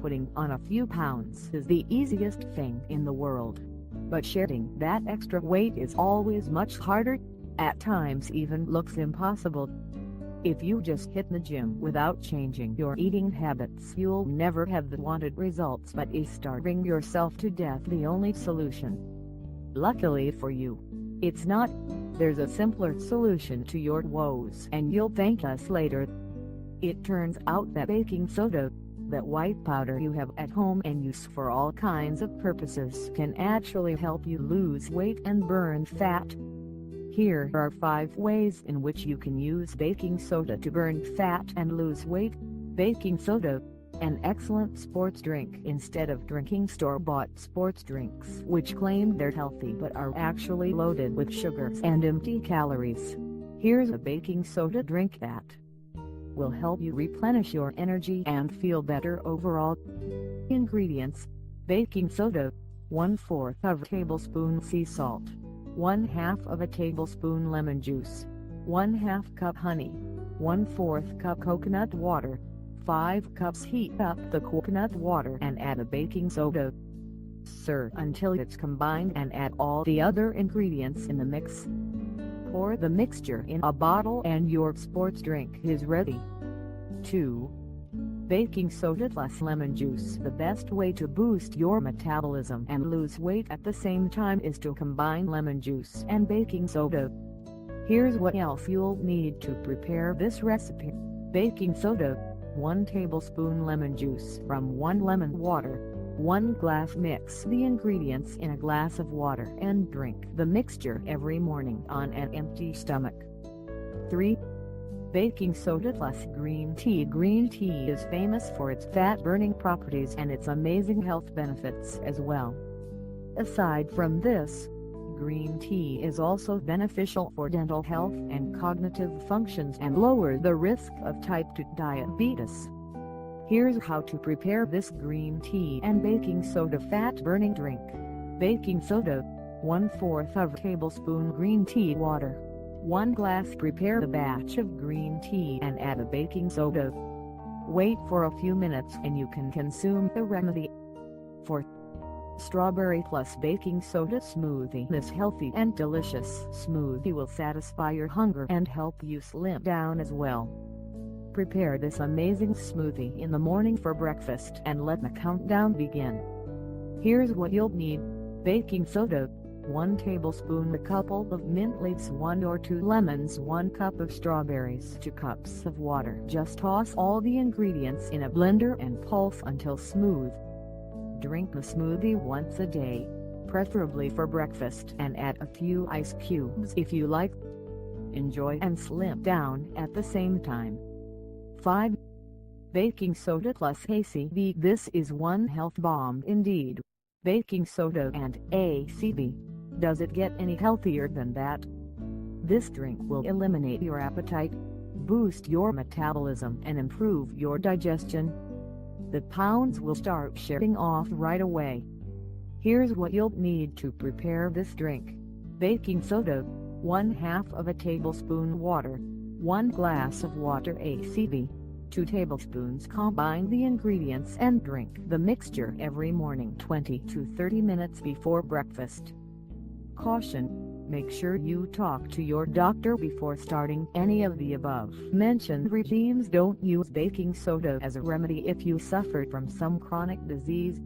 Putting on a few pounds is the easiest thing in the world, but shedding that extra weight is always much harder, at times even looks impossible. If you just hit the gym without changing your eating habits, you'll never have the wanted results, but is starving yourself to death the only solution? Luckily for you, it's not. There's a simpler solution to your woes, and you'll thank us later. It turns out that baking soda, that white powder you have at home and use for all kinds of purposes, can actually help you lose weight and burn fat. Here are 5 ways in which you can use baking soda to burn fat and lose weight. Baking soda, an excellent sports drink instead of drinking store-bought sports drinks which claim they're healthy but are actually loaded with sugars and empty calories. Here's a baking soda drink that will help you replenish your energy and feel better overall. Ingredients: baking soda, 1/4 of a tablespoon sea salt, 1/2 of a tablespoon lemon juice, 1/2 cup honey, 1/4 cup coconut water, 5 cups. Heat up the coconut water and add the baking soda. Stir until it's combined and add all the other ingredients in the mix. Pour the mixture in a bottle and your sports drink is ready. 2. Baking soda plus lemon juice. The best way to boost your metabolism and lose weight at the same time is to combine lemon juice and baking soda. Here's what else you'll need to prepare this recipe. Baking soda, 1 tablespoon lemon juice from 1 lemon water, 1 glass. Mix the ingredients in a glass of water and drink the mixture every morning on an empty stomach. 3. Baking soda plus green tea. Green tea is famous for its fat-burning properties and its amazing health benefits as well. Aside from this, green tea is also beneficial for dental health and cognitive functions and lowers the risk of type 2 diabetes. Here's how to prepare this green tea and baking soda fat-burning drink. Baking soda, 1/4 of a tablespoon green tea water, 1 glass. Prepare a batch of green tea and add the baking soda. Wait for a few minutes and you can consume the remedy. 4. Strawberry plus baking soda smoothie. This healthy and delicious smoothie will satisfy your hunger and help you slim down as well. Prepare this amazing smoothie in the morning for breakfast and let the countdown begin. Here's what you'll need. Baking soda, 1 tablespoon, a couple of mint leaves, 1 or 2 lemons, 1 cup of strawberries, 2 cups of water. Just toss all the ingredients in a blender and pulse until smooth. Drink the smoothie once a day, preferably for breakfast, and add a few ice cubes if you like. Enjoy and slim down at the same time. 5. Baking soda plus ACV. This is one health bomb indeed. Baking soda and ACV. Does it get any healthier than that? This drink will eliminate your appetite, boost your metabolism and improve your digestion. The pounds will start shedding off right away. Here's what you'll need to prepare this drink. Baking soda, 1/2 of a tablespoon water, 1 glass of water. ACV, 2 tablespoons. Combine the ingredients and drink the mixture every morning 20 to 30 minutes before breakfast. Caution: make sure you talk to your doctor before starting any of the above mentioned regimes. Don't use baking soda as a remedy if you suffer from some chronic disease.